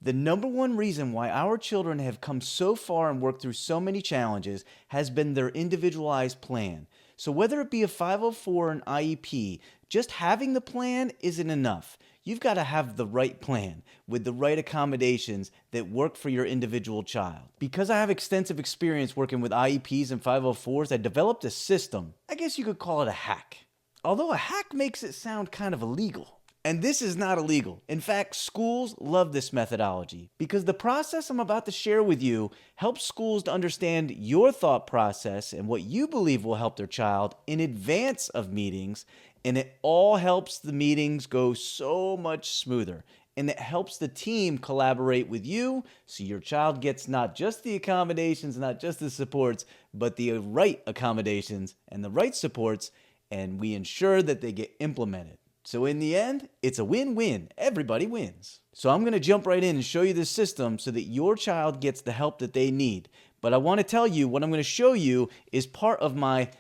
The number one reason why our children have come so far and worked through so many challenges has been their individualized plan. So, whether it be a 504 or an IEP, just having the plan isn't enough. You've got to have the right plan with the right accommodations that work for your individual child. Because I have extensive experience working with IEPs and 504s, I developed a system. I guess you could call it a hack. Although a hack makes it sound kind of illegal. And this is not illegal. In fact, schools love this methodology because the process I'm about to share with you helps schools to understand your thought process and what you believe will help their child in advance of meetings. And it all helps the meetings go so much smoother. And it helps the team collaborate with you so your child gets not just the accommodations, not just the supports, but the right accommodations and the right supports. And we ensure that they get implemented. So in the end, it's a win-win. Everybody wins. So I'm going to jump right in and show you this system so that your child gets the help that they need. But I want to tell you what I'm going to show you is part of my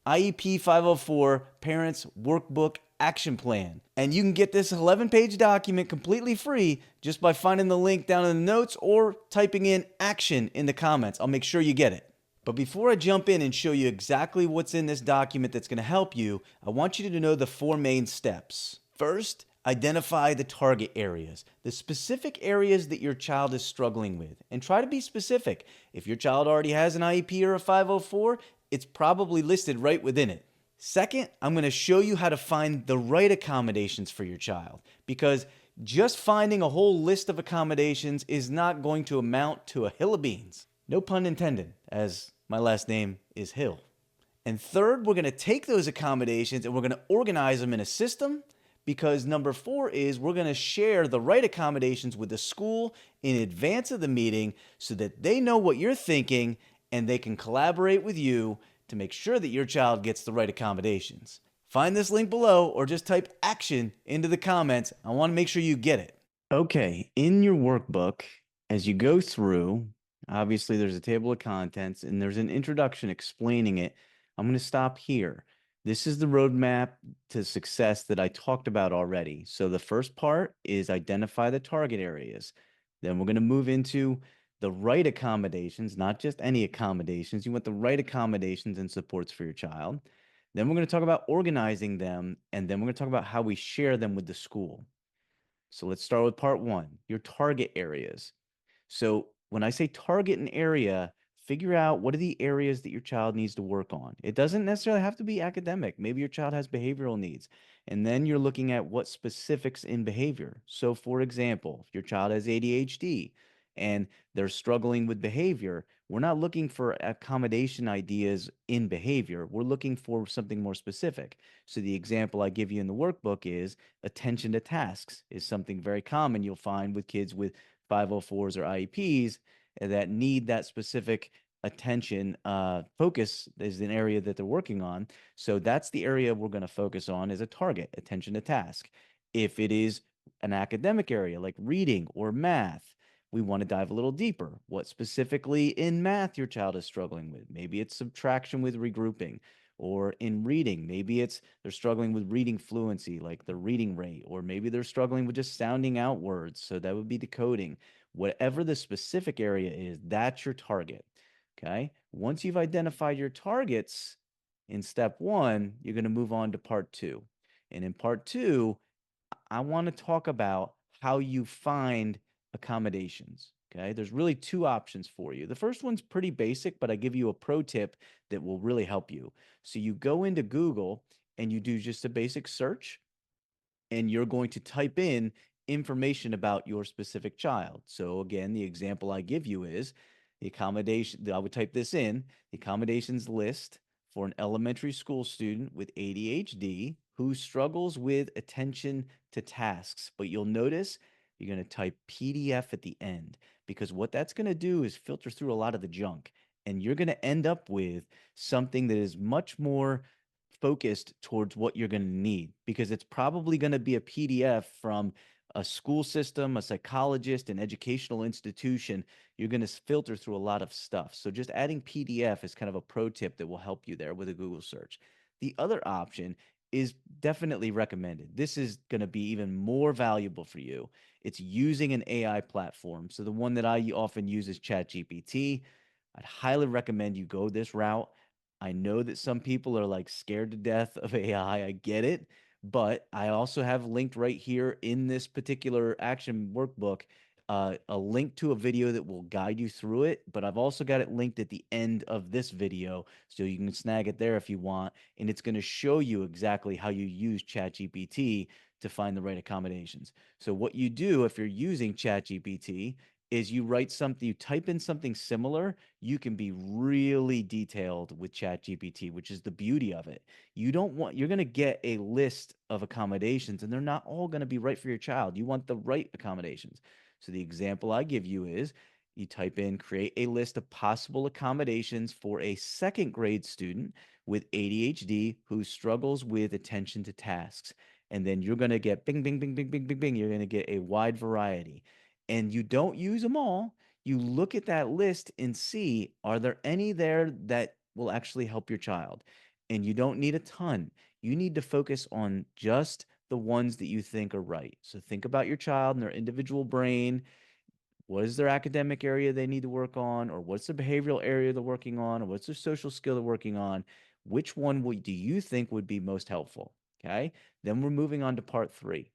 IEP 504 Parents Workbook Action Plan. And you can get this 11-page document completely free just by finding the link down in the notes or typing in action in the comments. I'll make sure you get it. But before I jump in and show you exactly what's in this document that's going to help you, I want you to know the 4 main steps. First, identify the target areas, the specific areas that your child is struggling with, and try to be specific. If your child already has an IEP or a 504, it's probably listed right within it. Second, I'm going to show you how to find the right accommodations for your child, because just finding a whole list of accommodations is not going to amount to a hill of beans. No pun intended, as my last name is Hill. And third, we're going to take those accommodations and we're going to organize them in a system, because number 4 is we're going to share the right accommodations with the school in advance of the meeting so that they know what you're thinking and they can collaborate with you to make sure that your child gets the right accommodations. Find this link below or just type action into the comments. I want to make sure you get it. Okay, in your workbook, as you go through, obviously there's a table of contents and there's an introduction explaining it. I'm going to stop here. This is the roadmap to success that I talked about already. So the first part is identify the target areas. Then we're going to move into the right accommodations, not just any accommodations. You want the right accommodations and supports for your child. Then we're going to talk about organizing them, and then we're going to talk about how we share them with the school. So let's start with part 1, your target areas. So when I say target an area, figure out what are the areas that your child needs to work on. It doesn't necessarily have to be academic. Maybe your child has behavioral needs. And then you're looking at what specifics in behavior. So for example, if your child has ADHD and they're struggling with behavior, we're not looking for accommodation ideas in behavior. We're looking for something more specific. So the example I give you in the workbook is attention to tasks is something very common you'll find with kids with 504s or IEPs that need that specific attention. Focus is an area that they're working on. So that's the area we're going to focus on as a target, attention to task. If it is an academic area like reading or math, we want to dive a little deeper. What specifically in math your child is struggling with? Maybe it's subtraction with regrouping. Or in reading, maybe it's they're struggling with reading fluency, like the reading rate, or maybe they're struggling with just sounding out words. So that would be decoding. Whatever the specific area is, that's your target. Okay. Once you've identified your targets in step 1, you're going to move on to part 2. And in part 2, I want to talk about how you find accommodations. Okay. There's really 2 options for you. The first one's pretty basic, but I give you a pro tip that will really help you. So you go into Google and you do just a basic search, and you're going to type in information about your specific child. So again, the example I give you is the accommodation. I would type this in, the accommodations list for an elementary school student with ADHD who struggles with attention to tasks. But you'll notice you're going to type PDF at the end, because what that's going to do is filter through a lot of the junk. And you're going to end up with something that is much more focused towards what you're going to need, because it's probably going to be a PDF from a school system, a psychologist, an educational institution. You're going to filter through a lot of stuff. So just adding PDF is kind of a pro tip that will help you there with a Google search. The other option is definitely recommended. This is going to be even more valuable for you. It's using an AI platform. So the one that I often use is ChatGPT. I'd highly recommend you go this route. I know that some people are like scared to death of AI. I get it, but I also have linked right here in this particular action workbook a link to a video that will guide you through it. But I've also got it linked at the end of this video, so you can snag it there if you want. And it's going to show you exactly how you use ChatGPT to find the right accommodations. So what you do if you're using ChatGPT is you write something, you type in something similar, you can be really detailed with ChatGPT, which is the beauty of it. You're going to get a list of accommodations and they're not all going to be right for your child. You want the right accommodations. So the example I give you is you type in create a list of possible accommodations for a second grade student with ADHD who struggles with attention to tasks. And then you're going to get bing, bing, bing, bing, bing, bing, bing. You're going to get a wide variety. And you don't use them all. You look at that list and see, are there any there that will actually help your child? And you don't need a ton. You need to focus on just the ones that you think are right. So think about your child and their individual brain. What is their academic area they need to work on, or what's the behavioral area they're working on, or what's their social skill they're working on? Which one do you think would be most helpful? Okay. Then we're moving on to part three.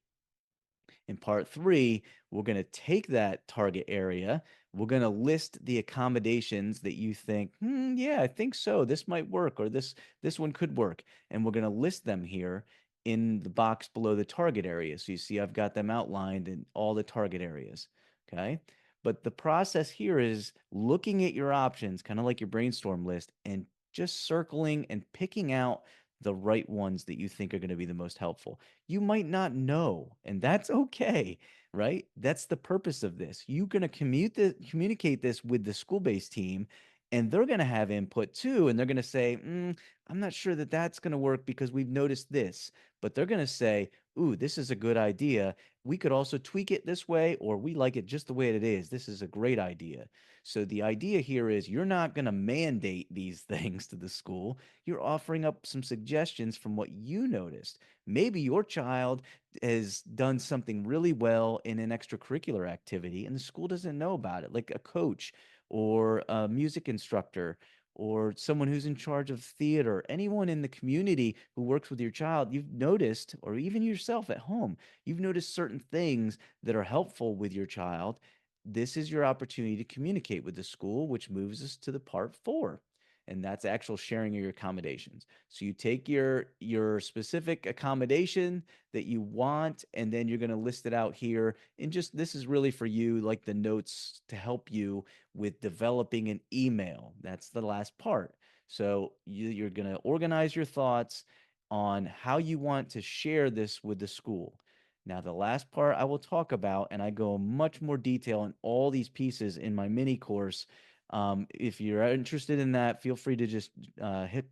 In part three, we're going to take that target area. We're going to list the accommodations that you think, yeah, I think so. This might work, or this one could work. And we're going to list them here in the box below the target area. So you see, I've got them outlined in all the target areas. Okay. But the process here is looking at your options, kind of like your brainstorm list, and just circling and picking out the right ones that you think are going to be the most helpful. You might not know, and that's okay, right? That's the purpose of this. You're going to communicate this with the school-based team, and they're going to have input too, and they're going to say, I'm not sure that that's going to work because we've noticed this, but they're going to say, ooh, this is a good idea. We could also tweak it this way, or we like it just the way it is. This is a great idea. So the idea here is you're not going to mandate these things to the school. You're offering up some suggestions from what you noticed. Maybe your child has done something really well in an extracurricular activity and the school doesn't know about it, like a coach or a music instructor or someone who's in charge of theater, anyone in the community who works with your child, you've noticed, or even yourself at home, you've noticed certain things that are helpful with your child. This is your opportunity to communicate with the school, which moves us to the part four. And that's actual sharing of your accommodations. So you take your specific accommodation that you want, and then you're going to list it out here. And just this is really for you, like the notes to help you with developing an email. That's the last part. So you're going to organize your thoughts on how you want to share this with the school. Now, the last part I will talk about, and I go much more detail in all these pieces in my mini course. If you're interested in that, feel free to just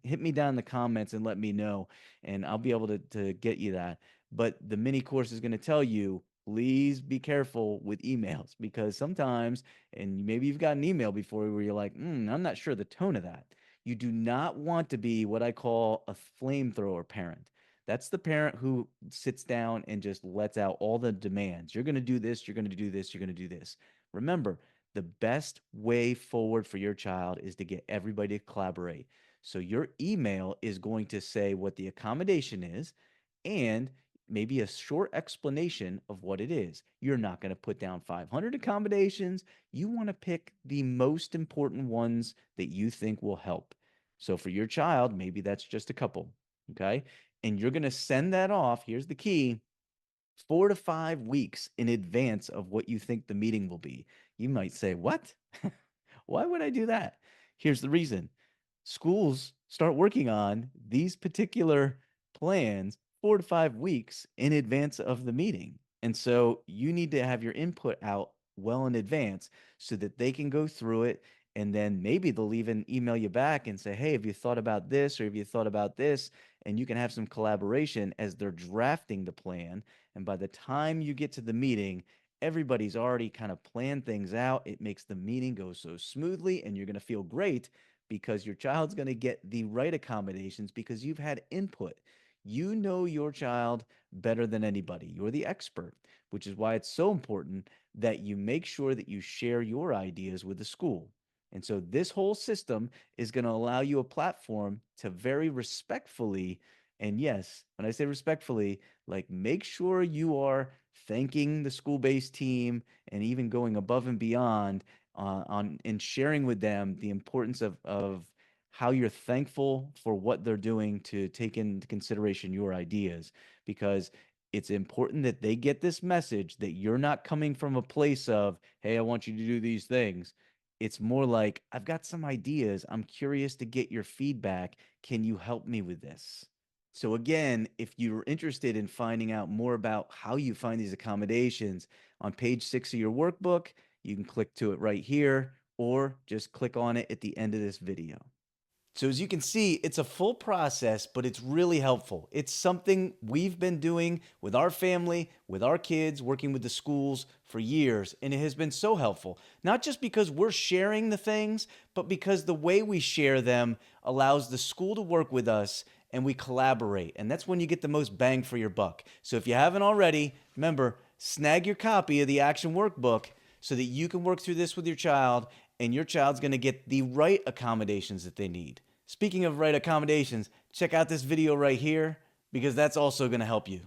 hit me down in the comments and let me know, and I'll be able to get you that. But the mini course is going to tell you, please be careful with emails because sometimes, and maybe you've got an email before where you're like, I'm not sure the tone of that. You do not want to be what I call a flamethrower parent. That's the parent who sits down and just lets out all the demands. You're going to do this, you're going to do this, you're going to do this. Remember, the best way forward for your child is to get everybody to collaborate. So your email is going to say what the accommodation is and maybe a short explanation of what it is. You're not going to put down 500 accommodations. You want to pick the most important ones that you think will help. So for your child, maybe that's just a couple. Okay. And you're going to send that off. Here's the key: 4 to 5 weeks in advance of what you think the meeting will be. You might say, what? Why would I do that? Here's the reason: schools start working on these particular plans 4 to 5 weeks in advance of the meeting. And so you need to have your input out well in advance so that they can go through it. And then maybe they'll even email you back and say, hey, have you thought about this? Or have you thought about this? And you can have some collaboration as they're drafting the plan. And by the time you get to the meeting, everybody's already kind of planned things out. It makes the meeting go so smoothly, and you're going to feel great because your child's going to get the right accommodations because you've had input. You know your child better than anybody. You're the expert, which is why it's so important that you make sure that you share your ideas with the school. And so this whole system is going to allow you a platform to very respectfully, and yes, when I say respectfully, like make sure you are thanking the school-based team and even going above and beyond on and sharing with them the importance of how you're thankful for what they're doing to take into consideration your ideas, because it's important that they get this message that you're not coming from a place of, hey, I want you to do these things. It's more like, I've got some ideas. I'm curious to get your feedback. Can you help me with this? So, again, if you're interested in finding out more about how you find these accommodations, on page 6 of your workbook, you can click to it right here, or just click on it at the end of this video. So as you can see, it's a full process, but it's really helpful. It's something we've been doing with our family, with our kids, working with the schools for years, and it has been so helpful. Not just because we're sharing the things, but because the way we share them allows the school to work with us and we collaborate. And that's when you get the most bang for your buck. So if you haven't already, remember, snag your copy of the action workbook so that you can work through this with your child, and your child's going to get the right accommodations that they need. Speaking of right accommodations, check out this video right here, because that's also going to help you.